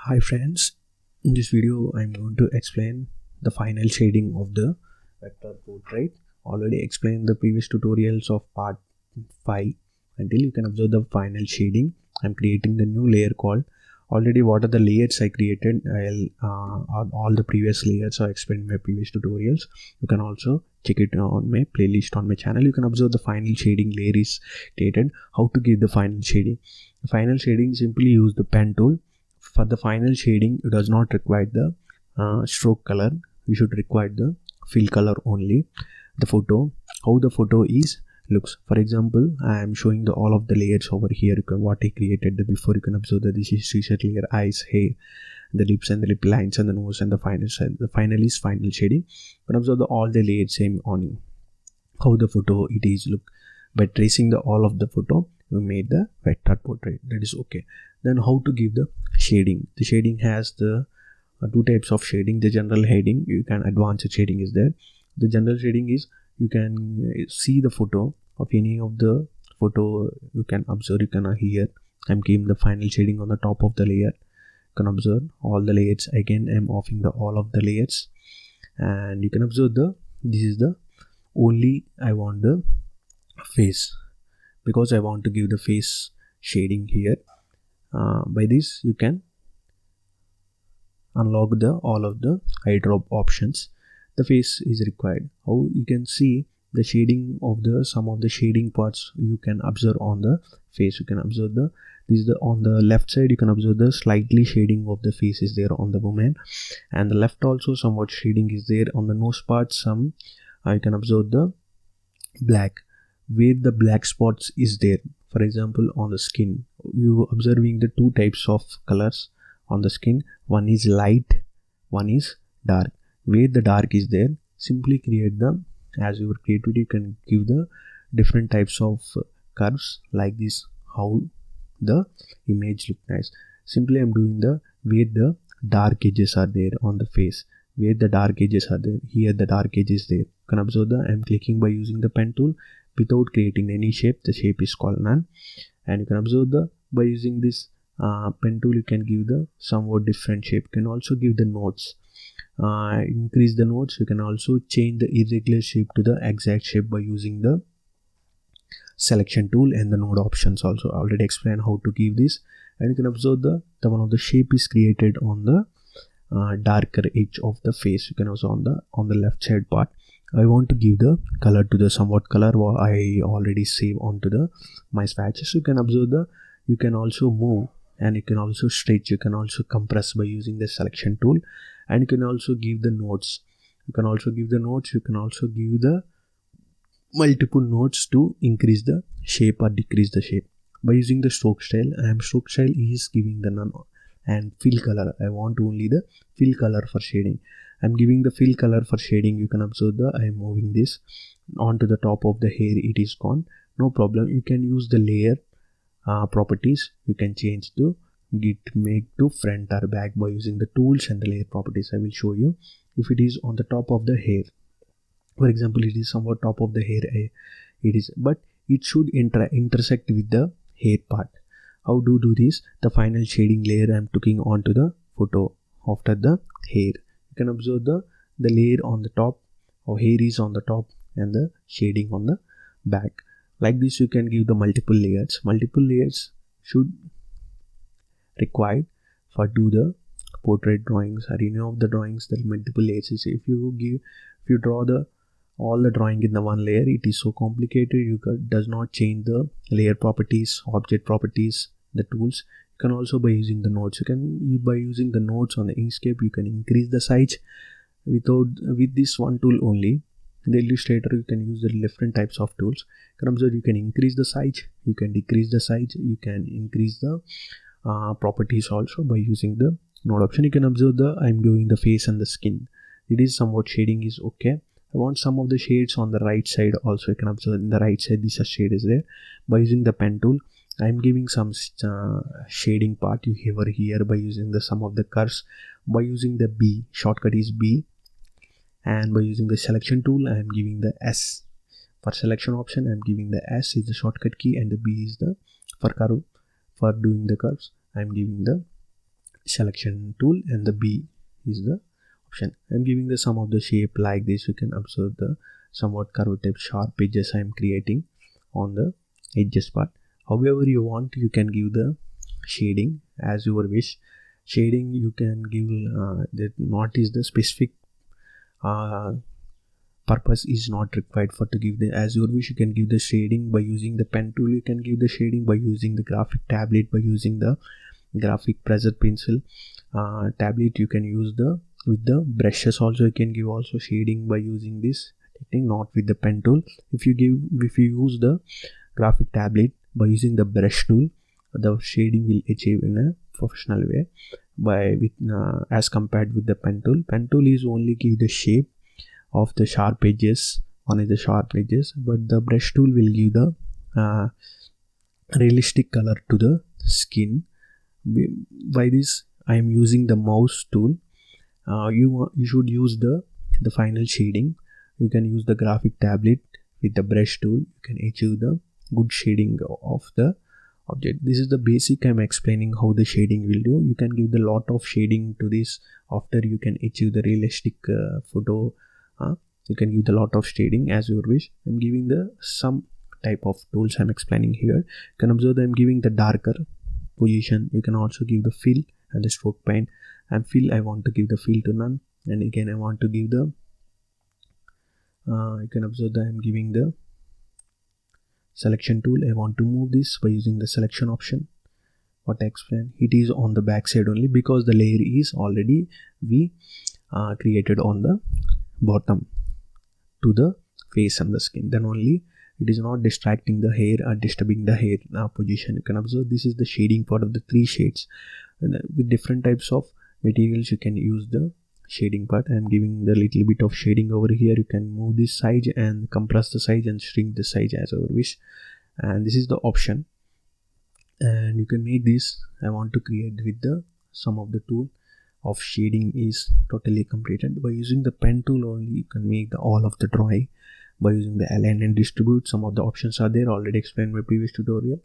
Hi friends, in this video I'm going to explain the final shading of the vector portrait. Already explained the previous tutorials of part 5 until you can observe the final shading. I'm creating the new layer called already what are the layers I created. All the previous layers I explained in my previous tutorials. You can also check it on my playlist on my channel. You can observe the final shading layer is created. How to give the final shading? The final shading, simply use the pen tool. For the final shading, it does not require the stroke color. You should require the fill color only. The photo, how the photo is looks. For example, I am showing the all of the layers over here. What I created before. You can observe that this is reset layer, eyes, hair, the lips and the lip lines and the nose and the final side. The final is final shading. You can observe all the layers same on you. How the photo it is look. By tracing the all of the photo, we made the vector portrait. That is okay. Then how to give the shading? The shading has the two types of shading. The general shading, you can advanced shading is there. The general shading is you can see the photo of any of the photo. You can observe. You can hear. I'm giving the final shading on the top of the layer. You can observe all the layers. Again, I'm offing the all of the layers, and you can observe this is the only I want the face, because I want to give the face shading here. By this you can unlock the all of the eye drop options. The face is required. How you can see the shading of the some of the shading parts you can observe on the face. You can observe this is the on the left side. You can observe the slightly shading of the face is there on the woman, and the left also somewhat shading is there on the nose part. Some you can observe the black where the black spots is there. For example, on the skin, you observing the two types of colors on the skin. One is light, one is dark. Where the dark is there, simply create the, as your creativity, you can give the different types of curves like this. How the image look nice. Simply I'm doing the where the dark edges are there on the face. Where the dark edges are there, here the dark edges there. You can observe the I'm clicking by using the pen tool without creating any shape. The shape is called none, and you can observe the by using this pen tool you can give the somewhat different shape. You can also give the nodes, increase the nodes. You can also change the irregular shape to the exact shape by using the selection tool and the node options. Also already explained how to give this, and you can observe the one of the shape is created on the darker edge of the face. You can also on the left side part. I want to give the color to the somewhat color I already save onto the my swatches. You can observe you can also move, and you can also stretch. You can also compress by using the selection tool, and you can also give the nodes. You can also give the nodes. You can also give the multiple nodes to increase the shape or decrease the shape by using the stroke style. Stroke style is giving the none, and fill color I want only the fill color for shading. I'm giving the fill color for shading. You can observe I'm moving this onto the top of the hair. It is gone, no problem. You can use the layer properties. You can change to make to front or back by using the tools and the layer properties. I will show you. If it is on the top of the hair, for example, it is somewhat top of the hair, it is, but it should intersect with the hair part. How to do this? The final shading layer I'm taking onto the photo after the hair. You can observe the layer on the top, or hair is on the top and the shading on the back. Like this you can give the multiple layers. Multiple layers should required for do the portrait drawings or any of the drawings. The multiple layers is if you draw all the drawing in the one layer, it is so complicated. You does not change the layer properties, object properties, the tools. You can also by using the nodes. By using the nodes on the Inkscape, you can increase the size with this one tool only. In the Illustrator, you can use the different types of tools. You can observe you can increase the size, you can decrease the size, you can increase the properties also by using the node option. You can observe I'm doing the face and the skin. It is somewhat shading is okay. I want some of the shades on the right side also. You can observe in the right side this shade is there. By using the pen tool, I'm giving some shading part you over here by using the some of the curves. By using the B, shortcut is B, and by using the selection tool I am giving the S. For selection option I am giving the S is the shortcut key, and the B is the for curve. For doing the curves I am giving the selection tool, and the B is the option. I'm giving the sum of the shape like this. You can observe the somewhat curved type sharp edges I'm creating on the edges part. However you want, you can give the shading as your wish. Shading you can give that not is the specific purpose is not required for to give the as your wish. You can give the shading by using the pen tool, you can give the shading by using the graphic tablet, by using the graphic pressure pencil tablet. You can use the with the brushes also. You can give also shading by using this technique, not with the pen tool. If you use the graphic tablet by using the brush tool, the shading will achieve in a professional way by with as compared with the pen tool. Pen tool is only give the shape of the sharp edges on the sharp edges, but the brush tool will give the realistic color to the skin. By this I am using the mouse tool. You should use the final shading. You can use the graphic tablet with the brush tool. You can achieve the good shading of the object. This is the basic I'm explaining how the shading will do. You can give the lot of shading to this. After you can achieve the realistic photo. You can give the lot of shading as your wish. I'm giving the some type of tools I'm explaining here. You can observe that I'm giving the darker position. You can also give the fill and the stroke paint. And fill, I want to give the fill to none. And again I want to give the you can observe that I'm giving the selection tool. I want to move this by using the selection option. What I explained, it is on the back side only because the layer is already we created on the bottom to the face and the skin. Then only it is not distracting the hair or disturbing the hair position. You can observe this is the shading part of the 3 shades. And with different types of materials you can use the shading part. I am giving the little bit of shading over here. You can move this size and compress the size and shrink the size as your wish. And this is the option. And you can make this. I want to create with the some of the tool of shading is totally completed. By using the pen tool only you can make the all of the drawing. By using the align and distribute, some of the options are there, already explained in my previous tutorial.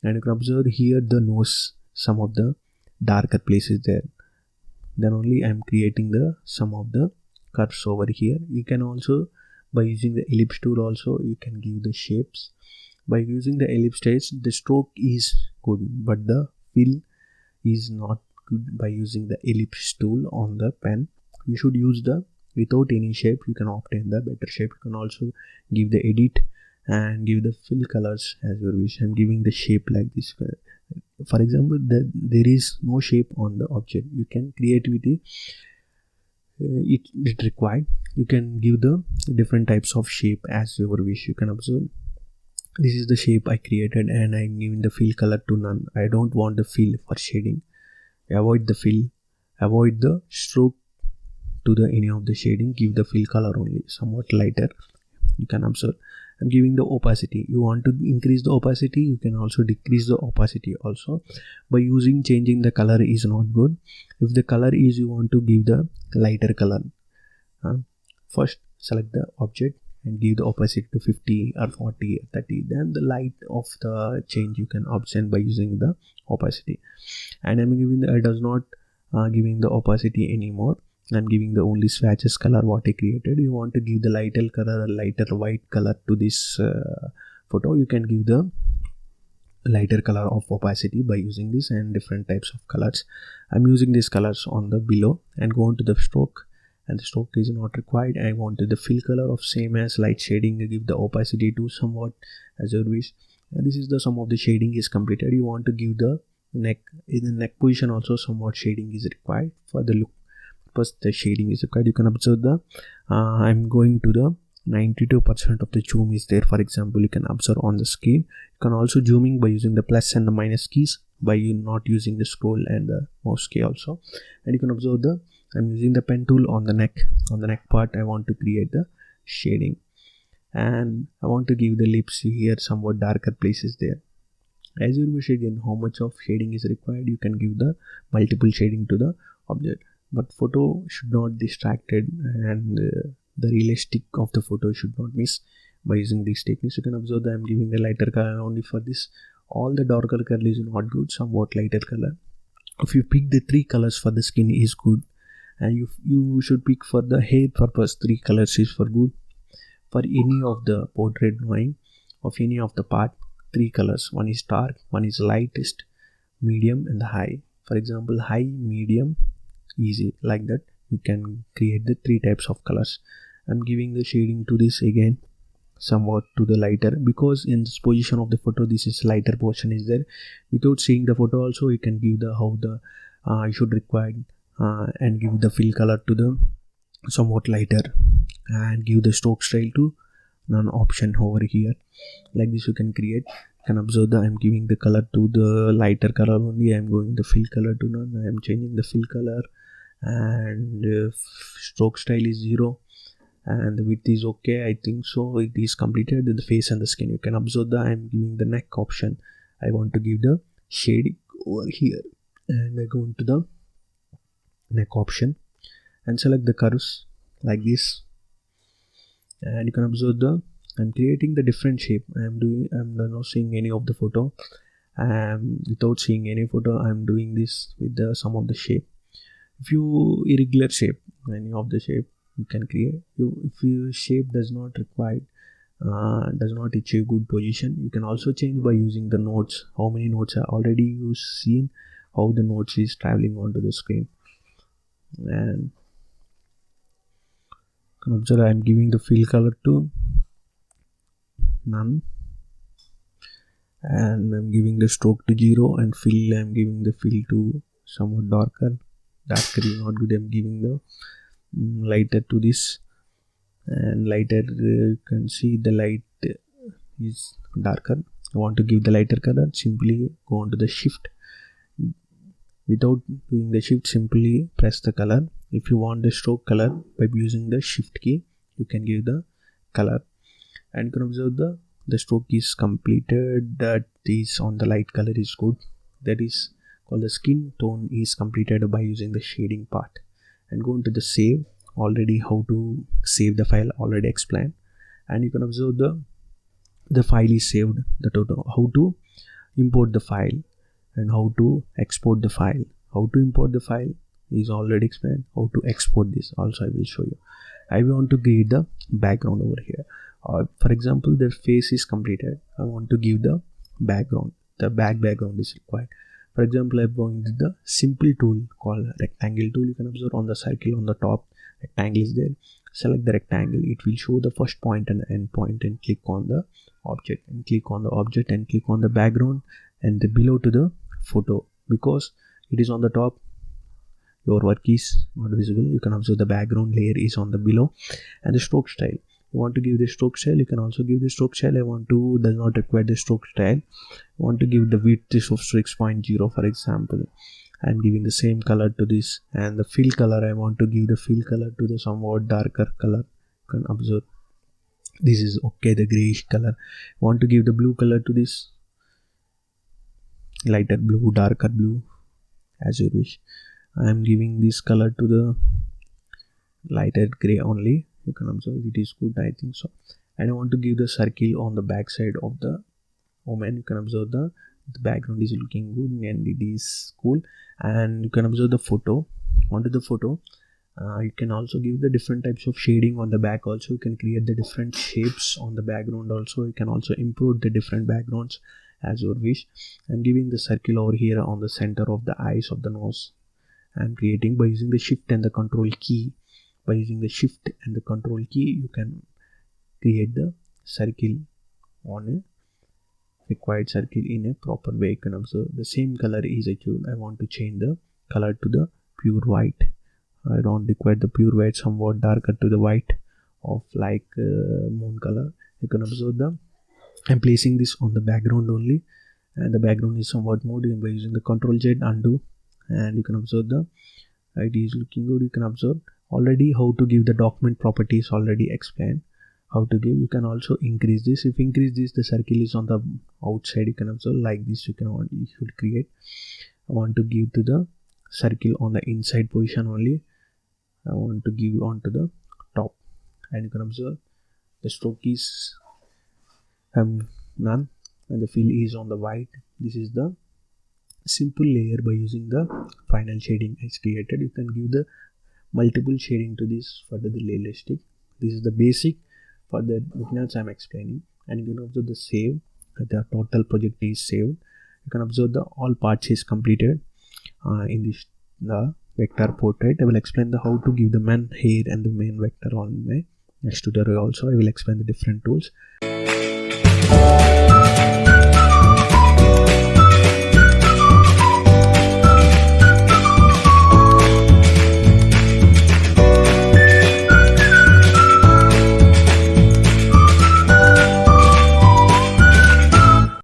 And you can observe here the nose, some of the darker places there. Then only I am creating the some of the curves over here. You can also by using the ellipse tool also you can give the shapes. By using the ellipse stage the stroke is good, but the fill is not good. By using the ellipse tool on the pen, you should use the without any shape. You can obtain the better shape. You can also give the edit and give the fill colors as your wish. I'm giving the shape like this. For example, there is no shape on the object. You can create with it required. You can give the different types of shape as your wish. You can observe this is the shape I created and I'm giving the fill color to none. I don't want the fill for shading. Avoid the fill, avoid the stroke to the any of the shading. Give the fill color only, somewhat lighter. You can observe I'm giving the opacity. You want to increase the opacity, you can also decrease the opacity also. By using changing the color is not good. If the color is you want to give the lighter color, first select the object and give the opacity to 50 or 40 or 30. Then the light of the change you can obtain by using the opacity. And I'm giving the I does not giving the opacity anymore. I'm giving the only swatches color what I created. You want to give the lighter color, lighter white color to this photo. You can give the lighter color of opacity by using this and different types of colors. I'm using these colors on the below and go on to the stroke. And the stroke is not required. I wanted the fill color of same as light shading. Give the opacity to somewhat as your wish. And this is the sum of the shading is completed. You want to give the neck in the neck position also somewhat shading is required for the look. First the shading is required. You can observe the I'm going to the 92% of the zoom is there. For example, you can observe on the screen. You can also zooming by using the plus and the minus keys by you not using the scroll and the mouse key also. And you can observe the I'm using the pen tool on the neck part. I want to create the shading and I want to give the lips here somewhat darker places there. As you wish again how much of shading is required. You can give the multiple shading to the object, but photo should not distracted and the realistic of the photo should not miss by using these techniques. You can observe that I'm giving the lighter color only for this. All the darker color is not good, somewhat lighter color. If you pick the 3 colors for the skin is good, and you should pick for the hair purpose 3 colors is for good. For any of the portrait drawing of any of the part, 3 colors, one is dark, one is lightest, medium and the high. For example, high, medium, easy, like that you can create the 3 types of colors. I'm giving the shading to this again somewhat to the lighter, because in this position of the photo this is lighter portion is there. Without seeing the photo also you can give the how the you should require, and give the fill color to the somewhat lighter, and give the stroke style to none option over here. Like this you can create. You can observe that I'm giving the color to the lighter color only. I'm going the fill color to none. I am changing the fill color, and stroke style is 0, and the width is okay. I think so it is completed. The face and the skin, you can observe that I'm giving the neck option. I want to give the shading over here, and I go into the neck option and select the curves like this, and you can observe the I'm creating the different shape. I'm not seeing any of the photo, without seeing any photo I'm doing this with the some of the shape. If you irregular shape, any of the shape you can create. If your shape does not require, does not achieve good position, you can also change by using the nodes. How many nodes are already you seen, how the nodes is traveling onto the screen. And you can observe I'm giving the fill color to none, and I'm giving the stroke to 0, and fill I'm giving the fill to somewhat darker is not good. I'm giving the lighter to this, and lighter you can see the light is darker. I want to give the lighter color, simply go on to the shift. Without doing the shift, simply press the color. If you want the stroke color, by using the shift key you can give the color, and you can observe the stroke is completed. That is on the light color is good. That is called the skin tone is completed by using the shading part. And go into the save. Already how to save the file already explained, and you can observe the file is saved. The total how to import the file and how to export the file. How to import the file is already explained. How to export this also I will show you. I want to create the background over here. For example, the face is completed. I want to give the background. The background is required. For example, I'm going to the simple tool called rectangle tool. You can observe on the circle on the top, rectangle is there. Select the rectangle. It will show the first point and the end point, and click on the object, and click on the object, and click on the background, and the below to the photo. Because it is on the top, your work is not visible. You can observe the background layer is on the below. And the stroke style, you want to give the stroke style, you can also give the stroke style. I want to does not require the stroke style. I want to give the width of 6.0 for example. I'm giving the same color to this, and the fill color, I want to give the fill color to the somewhat darker color. You can observe this is okay, the grayish color. I want to give the blue color to this, lighter blue, darker blue, as you wish. I am giving this color to the lighter gray only. You can observe it is good, I think so. And I want to give the circle on the back side of the woman. You can observe the background is looking good and it is cool. And you can observe the photo. Onto the photo, you can also give the different types of shading on the back. Also you can create the different shapes on the background. Also you can also improve the different backgrounds as you wish. I'm giving the circle over here on the center of the eyes of the nose. I'm creating by using the shift and the control key. By using the shift and the control key, you can create the circle on a required circle in a proper way. You can observe the same color is achieved. I want to change the color to the pure white. I don't require the pure white, somewhat darker to the white of like moon color. You can observe I'm placing this on the background only, and the background is somewhat moved by using the Ctrl Z undo, and you can observe it is looking good. You can observe already how to give the document properties already explained. How to give, you can also increase this. If increase this, the circle is on the outside. You can observe like this. You should create. I want to give to the circle on the inside position only. I want to give onto the top, and you can observe the stroke is none, and the fill is on the white. This is the simple layer by using the final shading is created. You can give the multiple shading to this for the realistic. This is the basic for the beginners I'm explaining. And you can observe the save, the total project is saved. You can observe the all parts is completed in this the vector portrait. I will explain the how to give the main hair and the main vector on my next tutorial. Also I will explain the different tools.